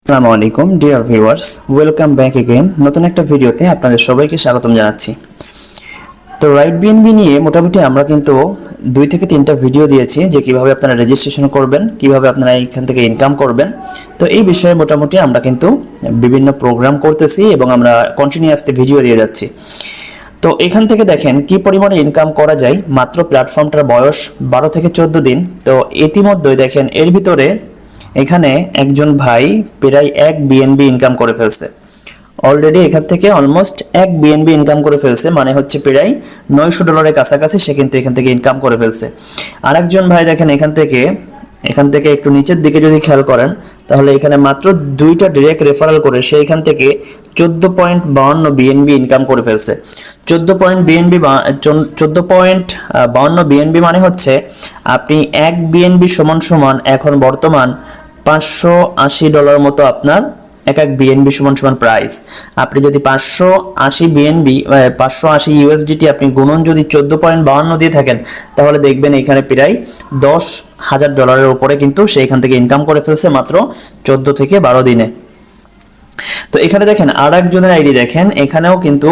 আসসালামু আলাইকুম dear viewers, welcome back again. নতুন একটা ভিডিওতে আপনাদের সবাইকে স্বাগতম জানাচ্ছি। তো রাইট বিএনবি নিয়ে মোটামুটি আমরা কিন্তু 2 থেকে 3টা ভিডিও দিয়েছি যে কিভাবে আপনারা রেজিস্ট্রেশন করবেন, কিভাবে আপনারা এখান থেকে ইনকাম করবেন। তো এই বিষয়ে মোটামুটি আমরা কিন্তু বিভিন্ন প্রোগ্রাম করতেছি এবং আমরা কন্টিনিউয়াসলি ভিডিও দিয়ে যাচ্ছি। তো এখান থেকে দেখেন কি পরিমাণে ইনকাম করা যায়। মাত্র প্ল্যাটফর্মটার বয়স 12 থেকে 14 দিন। তো ইতিমধ্যে দেখেন এর ভিতরে এখানে একজন ভাই প্রায় 1 বিএনবি ইনকাম করে ফেলছে। অলরেডি এখান থেকে অলমোস্ট 1 বিএনবি ইনকাম করে ফেলছে, মানে হচ্ছে প্রায় $900 কাছাকাছি সে কিন্তু এখান থেকে ইনকাম করে ফেলছে। আরেকজন ভাই দেখেন এখান থেকে একটু নিচের দিকে যদি খেয়াল করেন তাহলে এখানে মাত্র 2টা ডিরেক্ট রেফারেল করে সে এখান থেকে 14.52 বিএনবি ইনকাম করে ফেলছে। 14.52 বিএনবি মানে হচ্ছে আপনি 1 বিএনবি সমান এখন বর্তমান $580 মতো আপনার এক বিএনবি সমান প্রাইস। আপনি যদি 580 বিএনবি 580 ইউএসডিটি আপনি গুণন যদি 14.52 দিয়ে থাকেন তাহলে দেখবেন এখানে প্রায় $10,000 উপরে কিন্তু সে এখান থেকে ইনকাম করে ফেলছে মাত্র 14 থেকে 12 দিনে। তো এখানে দেখেন আর একজনের আইডি দেখেন, এখানেও কিন্তু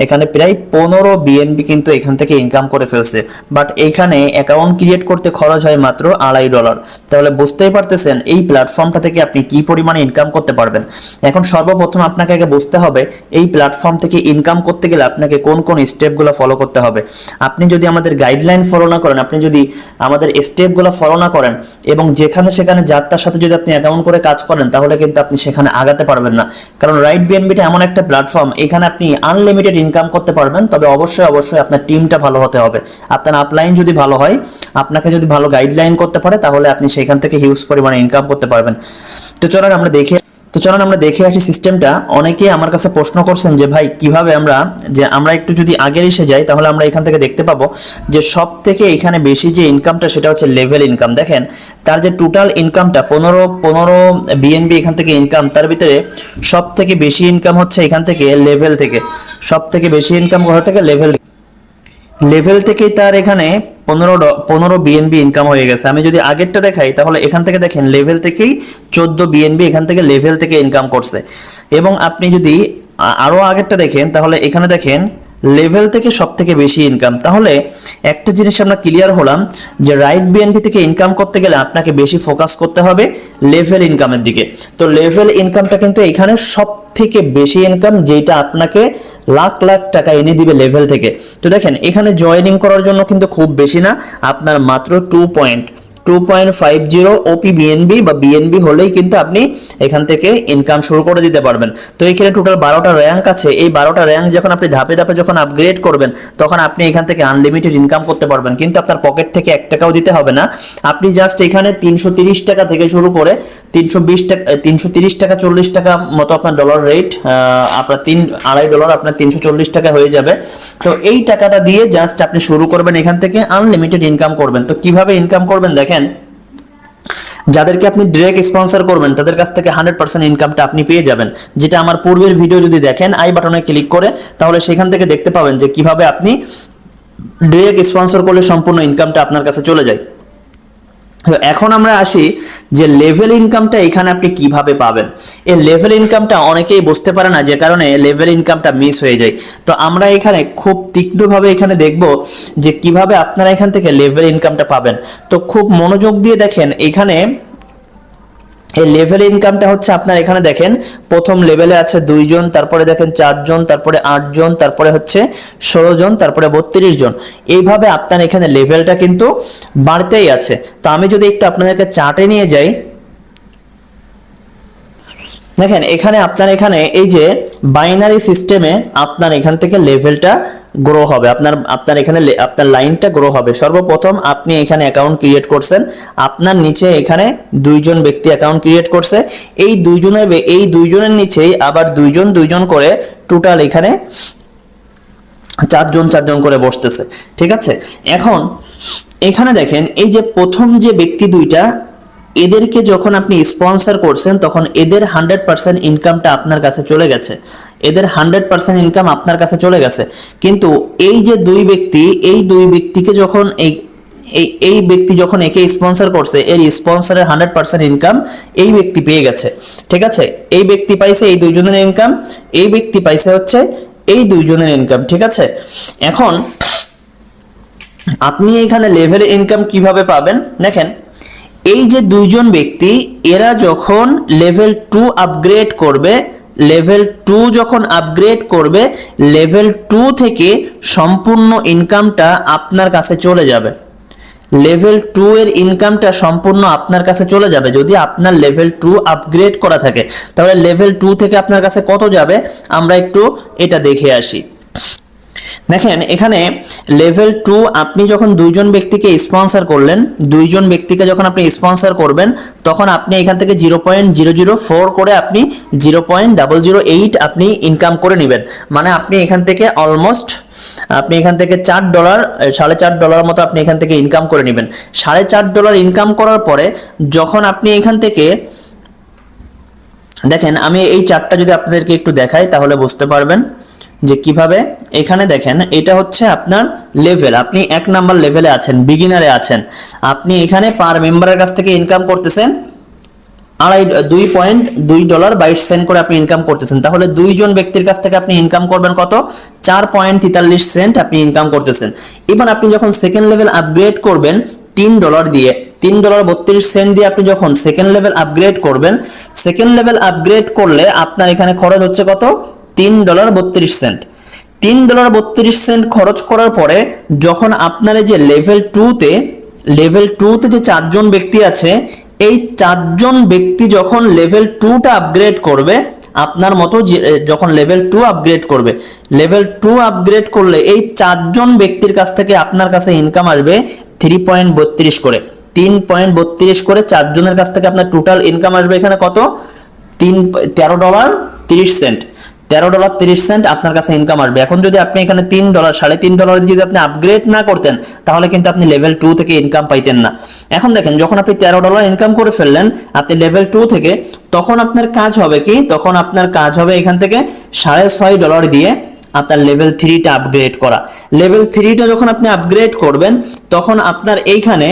এখানে প্রায় 15 বিএনবি কিন্তু এখান থেকে ইনকাম করে ফেলছে। বাট এখানে অ্যাকাউন্ট ক্রিয়েট করতে খরচ হয় মাত্র $2.5। তাহলে বুঝতেই পারতেছেন এই প্ল্যাটফর্মটা থেকে আপনি কি পরিমাণে ইনকাম করতে পারবেন। এখন সর্বপ্রথম আপনাকে আগে বুঝতে হবে এই প্ল্যাটফর্ম থেকে ইনকাম করতে গেলে আপনাকে কোন কোন স্টেপগুলো ফলো করতে হবে। আপনি যদি আমাদের গাইডলাইন ফলো না করেন, আপনি যদি আমাদের স্টেপগুলো ফলো না করেন এবং যেখানে সেখানে যার তার সাথে যদি আপনি অ্যাকাউন্ট করে কাজ করেন তাহলে কিন্তু আপনি সেখানে আগাতে পারবেন না। কারণ রাইট বিএনবিটা এমন একটা প্ল্যাটফর্ম, এখানে আপনি আনলিমিটেড ইনকাম করতে পারবেন, তবে অবশ্যই আপনার টিমটা ভালো হতে হবে। আপনার আপলাইন যদি ভালো হয়, আপনাকে যদি ভালো গাইডলাইন করতে পারে তাহলে আপনি সেখান থেকে হিউজ পরিমাণে ইনকাম করতে পারবেন। তো চলুন আমরা দেখে আসি সিস্টেমটা। অনেকে আমার কাছে প্রশ্ন করছেন যে ভাই কিভাবে আমরা একটু যদি আগের এসে যাই তাহলে আমরা এখান থেকে দেখতে পাবো যে সব থেকে এখানে বেশি যে ইনকামটা সেটা হচ্ছে লেভেল ইনকাম। দেখেন তার যে টোটাল ইনকামটা 15 বিএনবি এখান থেকে ইনকাম, তার ভিতরে সব থেকে বেশি ইনকাম হচ্ছে এখান থেকে লেভেল থেকে। সব থেকে বেশি ইনকাম কোথা থেকে? লেভেল থেকেই তার এখানে 15 বিএনবি ইনকাম হয়ে গেছে। আমি যদি আগেরটা দেখাই তাহলে এখান থেকে দেখেন লেভেল থেকেই 14 বিএনবি এখান থেকে লেভেল থেকে ইনকাম করছে। এবং আপনি যদি আরো আগেরটা দেখেন তাহলে এখানে দেখেন লেভেল থেকে সব থেকে বেশি ইনকাম। তাহলে একটা জিনিস আমরা ক্লিয়ার হলাম যে রাইট বিএনপি থেকে ইনকাম করতে গেলে আপনাকে বেশি ফোকাস করতে হবে লেভেল ইনকামের দিকে। তো লেভেল ইনকামটা কিন্তু এখানে সব থেকে বেশি ইনকাম, যেটা আপনাকে লাখ লাখ টাকা এনে দিবে লেভেল থেকে। তো দেখেন এখানে জয়েনিং করার জন্য কিন্তু খুব বেশি না, আপনার মাত্র 2.50 ওপি বিএনবি বা বিএনবি হলেই কিন্তু আপনি এখান থেকে ইনকাম শুরু করে দিতে পারবেন। তো এখানে টোটাল 12টা র্যাঙ্ক আছে। এই 12টা র্যাঙ্ক যখন আপনি ধাপে ধাপে যখন আপগ্রেড করবেন তখন আপনি এখান থেকে আনলিমিটেড ইনকাম করতে পারবেন, কিন্তু আপনার পকেট থেকে 1 টাকাও দিতে হবে না। আপনি জাস্ট এখানে 330 টাকা থেকে শুরু করে 320 টাকা 330 টাকা 40 টাকা মতো আপনার ডলার রেট, আপনার $2.5 আপনার 340 টাকা হয়ে যাবে। তো এই টাকাটা দিয়ে জাস্ট আপনি শুরু করবেন, এখান থেকে আনলিমিটেড ইনকাম করবেন। তো কিভাবে ইনকাম করবেন দেখেন, যাদেরকে আপনি ডাইরেক্ট স্পন্সর করবেন তাদের কাছ থেকে 100% ইনকামটা আপনি পেয়ে যাবেন। যেটা আমার পূর্বের ভিডিও যদি দেখেন আই বাটনে ক্লিক করে তাহলে সেখান থেকে দেখতে পাবেন যে কিভাবে আপনি ডাইরেক্ট স্পন্সর করলে সম্পূর্ণ ইনকামটা আপনার কাছে চলে যায়। তো এখন আমরা আসি যে লেভেল ইনকামটা এখানে আপনি কিভাবে পাবেন। এই লেভেল ইনকামটা অনেকেই বুঝতে পারে না, যে কারণে লেভেল ইনকামটা মিস হয়ে যায়। তো আমরা এখানে খুব তীক্ষ্ণভাবে এখানে দেখব যে কিভাবে আপনারা এখান থেকে লেভেল ইনকামটা পাবেন। তো খুব মনোযোগ দিয়ে দেখেন, এখানে এই লেভেল ইনকামটা হচ্ছে আপনার এখানে দেখেন প্রথম লেভেলে আছে 2 জন, তারপরে দেখেন 4 জন, তারপরে 8 জন, তারপরে হচ্ছে 16 জন, তারপরে 32 জন। এইভাবে আপনার এখানে লেভেলটা কিন্তু বাড়তেই আছে। তো আমি যদি একটু আপনাদেরকে চার্টে নিয়ে যাই, দেখেন আপনার এখানে এই যে বাইনারি সিস্টেমে আপনার এখান থেকে লেভেলটা গ্রো হবে, আপনার এখানে আপনার লাইনটা গ্রো হবে। সর্বপ্রথম আপনি এখানে অ্যাকাউন্ট ক্রিয়েট করছেন, আপনার নিচে এখানে 2 জন ব্যক্তি অ্যাকাউন্ট ক্রিয়েট করছে। এই 2 জনের নিচেই আবার 2 জন করে টোটাল এখানে 4 জন করে বসতেছে। ঠিক আছে, এখন এখানে দেখেন এই যে প্রথম যে ব্যক্তি 2টা, এদেরকে যখন আপনি স্পন্সর করছেন তখন এদের 100% ইনকামটা আপনার কাছে চলে গেছে। এদের 100% ইনকাম আপনার কাছে চলে গেছে। কিন্তু এই যে 2 ব্যক্তিকে যখন এই ব্যক্তি যখন একে স্পন্সর করছে, এর স্পন্সরের 100% ইনকাম এই ব্যক্তি পেয়ে গেছে। ঠিক আছে, এই ব্যক্তি পাইছে এই দুইজনের ইনকাম, এই ব্যক্তি পাইছে হচ্ছে এই দুইজনের ইনকাম। ঠিক আছে, এখন আপনি এখানে লেভেল ইনকাম কিভাবে পাবেন দেখেন, এই যে দুইজন ব্যক্তি এরা যখন লেভেল 2 আপগ্রেড করবে, লেভেল 2 যখন আপগ্রেড করবে, লেভেল 2 থেকে সম্পূর্ণ ইনকামটা আপনার কাছে চলে যাবে। লেভেল 2 এর ইনকামটা সম্পূর্ণ আপনার কাছে চলে যাবে যদি আপনার লেভেল 2 আপগ্রেড করা থাকে। তাহলে লেভেল 2 থেকে আপনার কাছে কত যাবে আমরা একটু এটা দেখে আসি। দেখেন এখানে লেভেল 2 আপনি যখন দুইজন ব্যক্তিকে স্পন্সর করলেন, দুইজন ব্যক্তিকে যখন আপনি স্পন্সর করবেন তখন আপনি এখান থেকে 0.004 করে আপনি 0.008 আপনি ইনকাম করে নেবেন। মানে আপনি এখান থেকে অলমোস্ট আপনি এখান থেকে $4 $4.5 মতো আপনি এখান থেকে ইনকাম করে নেবেন। $4.5 ইনকাম করার পরে যখন আপনি এখান থেকে দেখেন, আমি এই চার্টটা যদি আপনাদেরকে একটু দেখাই তাহলে বুঝতে পারবেন যে কিভাবে। এখানে দেখেন এটা হচ্ছে আপনার লেভেল, আপনি 1 নাম্বার লেভেলে আছেন, বিগিনারে আছেন। আপনি এখানে পার মেম্বারের কাছ থেকে ইনকাম করতেছেন $2.2 করে আপনি ইনকাম করতেছেন। তাহলে দুইজন ব্যক্তির কাছ থেকে আপনি ইনকাম করবেন কত? 4.43 আপনি ইনকাম করতেছেন। এবার আপনি যখন সেকেন্ড লেভেল আপগ্রেড করবেন $3 দিয়ে, $3.32 দিয়ে আপনি যখন সেকেন্ড লেভেল আপগ্রেড করবেন, সেকেন্ড লেভেল আপগ্রেড করলে আপনার এখানে খরচ হচ্ছে কত? $3.32। $3.32 খরচ করার পরে যখন আপনার যে লেভেল 2 তে যে 4 জন ব্যক্তি আছে, এই 4 জন ব্যক্তি যখন লেভেল 2টা আপগ্রেড করবে আপনার মতো, যখন লেভেল 2 আপগ্রেড করবে, লেভেল 2 আপগ্রেড করলে এই 4 জন ব্যক্তির কাছ থেকে আপনার কাছে ইনকাম আসবে 3.32 করে, 3.32 করে 4 জনের কাছ থেকে আপনার টোটাল ইনকাম আসবে এখানে কত? $13.30। $13.30 আপনার কাছে ইনকাম আসবে। এখন যদি আপনি এখানে $3.5 যদি আপনি আপগ্রেড না করতেন তাহলে কিন্তু আপনি লেভেল 2 থেকে ইনকাম পাইতেন না। এখন দেখেন যখন আপনি $13 ইনকাম করে ফেললেন আপনি লেভেল 2 থেকে, তখন আপনার কাজ হবে কি? তখন আপনার কাজ হবে এখান থেকে $6.5 দিয়ে আপনার লেভেল 3টা আপগ্রেড করা। লেভেল 3টা যখন আপনি আপগ্রেড করবেন তখন আপনার এইখানে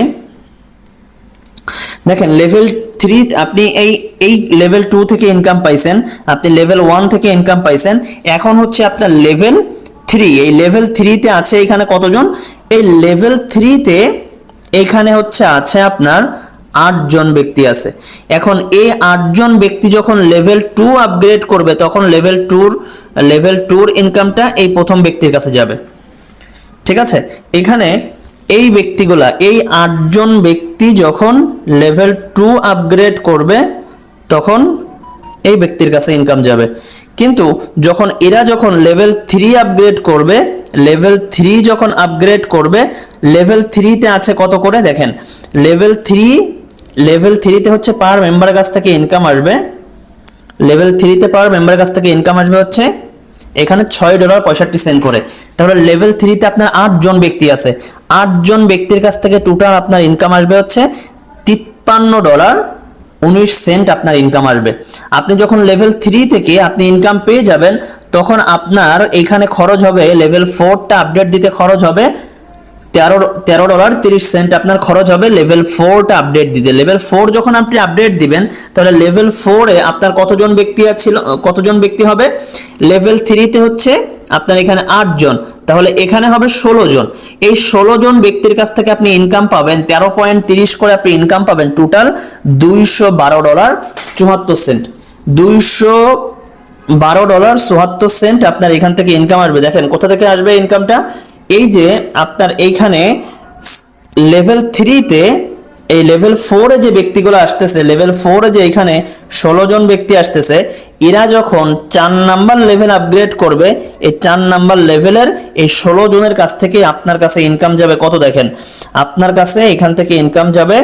দেখেন লেভেল 3 আপনি এই লেভেল 2 থেকে ইনকাম পাইছেন, আপনি লেভেল 1 থেকে ইনকাম পাইছেন। এখন হচ্ছে আপনার লেভেল 3, এই লেভেল 3 তে আছে এখানে কতজন? এই লেভেল 3 তে এখানে হচ্ছে আছে আপনার 8 জন ব্যক্তি আছে। এখন এই 8 জন ব্যক্তি যখন লেভেল 2 আপগ্রেড করবে তখন লেভেল 2 ইনকামটা এই প্রথম ব্যক্তির কাছে যাবে। ঠিক আছে, এখানে এই ব্যক্তিগুলা, এই 8 জন ব্যক্তি যখন লেভেল 2 আপগ্রেড করবে তখন এই ব্যক্তির কাছে ইনকাম যাবে। কিন্তু যখন লেভেল 3 আপগ্রেড করবে, লেভেল 3 যখন আপগ্রেড করবে, লেভেল 3 তে আছে কত করে দেখেন, লেভেল 3 তে হচ্ছে পার মেম্বারের কাছ থেকে ইনকাম আসবে, লেভেল 3 তে পার মেম্বারের কাছ থেকে ইনকাম আসবে হচ্ছে এখানে $6.65 করে। তাহলে লেভেল 3 তে আপনার 8 জন ব্যক্তি আছে, 8 জন ব্যক্তির কাছ থেকে টোটাল আপনার ইনকাম আসবে হচ্ছে $53.19 আপনার ইনকাম আসবে। আপনি যখন লেভেল 3 থেকে আপনি ইনকাম পেয়ে যাবেন তখন আপনার এখানে খরচ হবে, লেভেল 4টা আপডেট দিতে খরচ হবে $13.30 আপনার খরচ হবে লেভেল 4টা আপডেট দিতে। লেভেল 4 যখন আপনি আপডেট দিবেন তাহলে লেভেল 4 এ আপনার কতজন ব্যক্তি হবে? লেভেল 3 তে হচ্ছে আপনার এখানে 8 জন, তাহলে এখানে হবে 16 জন। এই 16 জন ব্যক্তির কাছ থেকে আপনি ইনকাম পাবেন 13.30 করে আপনি ইনকাম পাবেন টোটাল $212.74। $212.74 আপনার এখান থেকে ইনকাম আসবে। দেখেন কোথা থেকে আসবে ইনকামটা, এই যে আপনার এইখানে লেভেল 3 তে এই লেভেল 4 এ যে ব্যক্তিগুলো আসতেছে, লেভেল 4 এ যে এখানে 16 জন ব্যক্তি আসতেছে, এরা যখন 4 নাম্বার লেভেল আপগ্রেড করবে, এই 4 নাম্বার লেভেলের এই 16 জনের কাছ থেকে আপনার কাছে ইনকাম যাবে কত দেখেন, আপনার কাছে এখান থেকে ইনকাম যাবে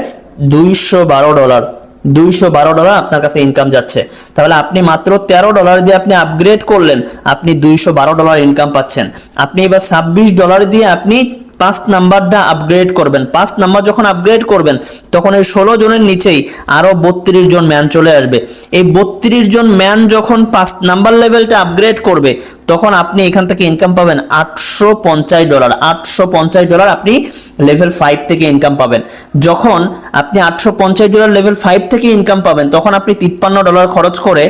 $212 আপনার কাছে ইনকাম যাচ্ছে। তাহলে আপনি মাত্র $13 দিয়ে আপনি আপগ্রেড করলেন, আপনি $212 ইনকাম পাচ্ছেন। আপনি এবার $26 দিয়ে আপনি 5 নাম্বারটা আপগ্রেড করবেন। 5 নাম্বার যখন আপগ্রেড করবেন তখন এই 16 জনের নিচেই আরো 32 জন ম্যান চলে আসবে। এই 32 জন ম্যান যখন 5 নাম্বার লেভেলটা আপগ্রেড করবে তখন আপনি এখান থেকে ইনকাম পাবেন $850। $850 আপনি লেভেল 5 থেকে ইনকাম পাবেন। যখন আপনি $850 লেভেল 5 থেকে ইনকাম পাবেন তখন আপনি $53 খরচ করে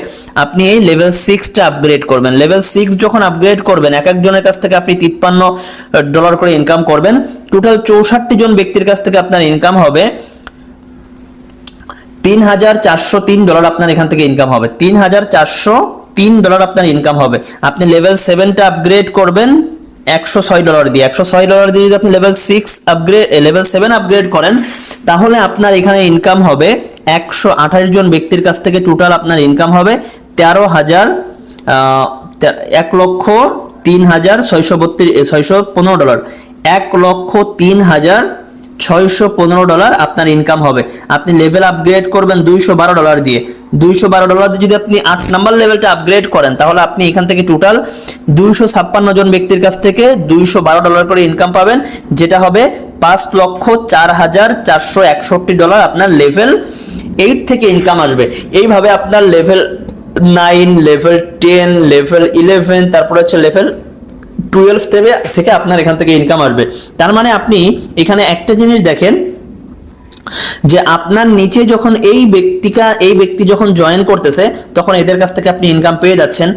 আপনি এই লেভেল 6টা আপগ্রেড করবেন। লেভেল 6 যখন আপগ্রেড করবেন এক একজনের কাছ থেকে আপনি $53 করে ইনকাম করবেন। টোটাল 64 জন ব্যক্তির কাছ থেকে আপনার ইনকাম হবে $3403 আপনার এখান থেকে ইনকাম হবে। $3403 আপনার ইনকাম হবে। আপনি লেভেল 7টা আপগ্রেড করবেন $106 দিয়ে। $106 দিয়ে যদি আপনি লেভেল 7 আপগ্রেড করেন তাহলে আপনার এখানে ইনকাম হবে 128 জন ব্যক্তির কাছ থেকে টোটাল আপনার ইনকাম হবে $1,03,615। $1,03,615 আপনার ইনকাম হবে। আপনি লেভেল আপগ্রেড করবেন $212 দিয়ে। $212 দিয়ে যদি আপনি 8 নাম্বার লেভেলটা আপগ্রেড করেন তাহলে আপনি এখান থেকে টোটাল 256 জন ব্যক্তির কাছ থেকে $212 করে ইনকাম পাবেন, যেটা হবে $5,04,461 আপনার লেভেল 8 থেকে ইনকাম আসবে। এইভাবে আপনার লেভেল 9, লেভেল 10, লেভেল 11, তারপরে হচ্ছে লেভেল 12 থেকে আপনার এখান থেকে ইনকাম আসবে। তার মানে আপনি এখানে একটা জিনিস দেখেন যে আপনার নিচে যখন এই ব্যক্তি যখন জয়েন করতেছে তখন এদের কাছ থেকে আপনি ইনকাম পেয়ে যাচ্ছেন।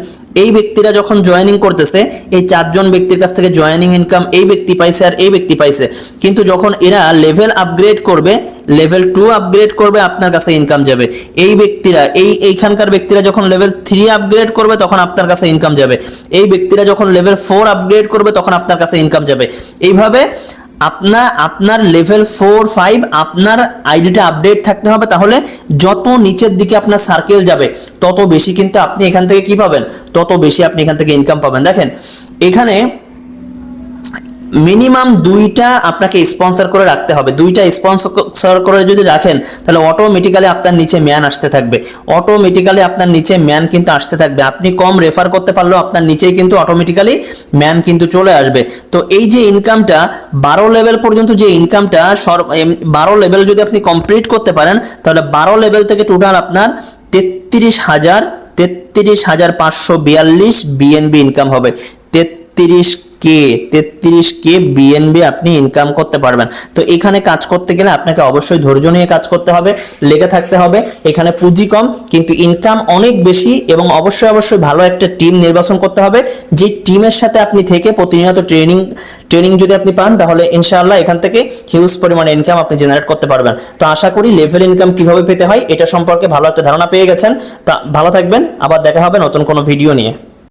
এই ব্যক্তিরা যখন জয়েনিং করতেছে এই 4 জন ব্যক্তির কাছ থেকে জয়েনিং ইনকাম এই ব্যক্তি পাইছে আর এই ব্যক্তি পাইছে। কিন্তু যখন এরা লেভেল আপগ্রেড করবে, লেভেল 2 আপগ্রেড করবে, আপনার কাছে ইনকাম যাবে। এই ব্যক্তিরা এইখানকার ব্যক্তিরা যখন লেভেল 3 আপগ্রেড করবে তখন আপনার কাছে ইনকাম যাবে। এই ব্যক্তিরা যখন লেভেল 4 আপগ্রেড করবে তখন আপনার কাছে ইনকাম যাবে। এইভাবে আপনার লেভেল 4, 5 আপনার আইডিটা আপডেট থাকতে হবে। তাহলে যত নিচের দিকে আপনার সার্কেল যাবে তত বেশি কিন্তু আপনি এখান থেকে কি পাবেন, তত বেশি আপনি এখান থেকে ইনকাম পাবেন। দেখেন এখানে মিনিমাম 2টা আপনাকে স্পন্সর করে রাখতে হবে। 2টা স্পন্সর করে যদি রাখেন তাহলে অটোমেটিক্যালি আপনার নিচে ম্যান আসতে থাকবে। অটোমেটিক্যালি আপনার নিচে ম্যান কিন্তু আসতে থাকবে। আপনি কম রেফার করতে পারলেও আপনার নিচেই কিন্তু অটোমেটিক্যালি ম্যান কিন্তু চলে আসবে। তো এই যে ইনকামটা 12 লেভেল পর্যন্ত যে ইনকামটা 12 লেভেল যদি আপনি কমপ্লিট করতে পারেন তাহলে 12 লেভেল থেকে টোটাল আপনার 33,542 বিএনবি ইনকাম হবে। 33K বিএনবি আপনি ইনকাম করতে পারবেন। তো এখানে কাজ করতে গেলে আপনাকে অবশ্যই ধৈর্য নিয়ে কাজ করতে হবে, লেগে থাকতে হবে। এখানে পুঁজি কম কিন্তু ইনকাম অনেক বেশি এবং অবশ্যই ভালো একটা টিম নির্বাচন করতে হবে। যে টিমের সাথে আপনি থেকে প্রতিনিয়ত ট্রেনিং যদি আপনি পান তাহলে ইনশাআল্লাহ এখান থেকে হিউজ পরিমাণে ইনকাম আপনি জেনারেট করতে পারবেন। তো আশা করি লেভেল ইনকাম কিভাবে পেতে হয় এটা সম্পর্কে ভালো একটা ধারণা পেয়ে গেছেন। তা ভালো থাকবেন, আবার দেখা হবে নতুন কোনো ভিডিও নিয়ে।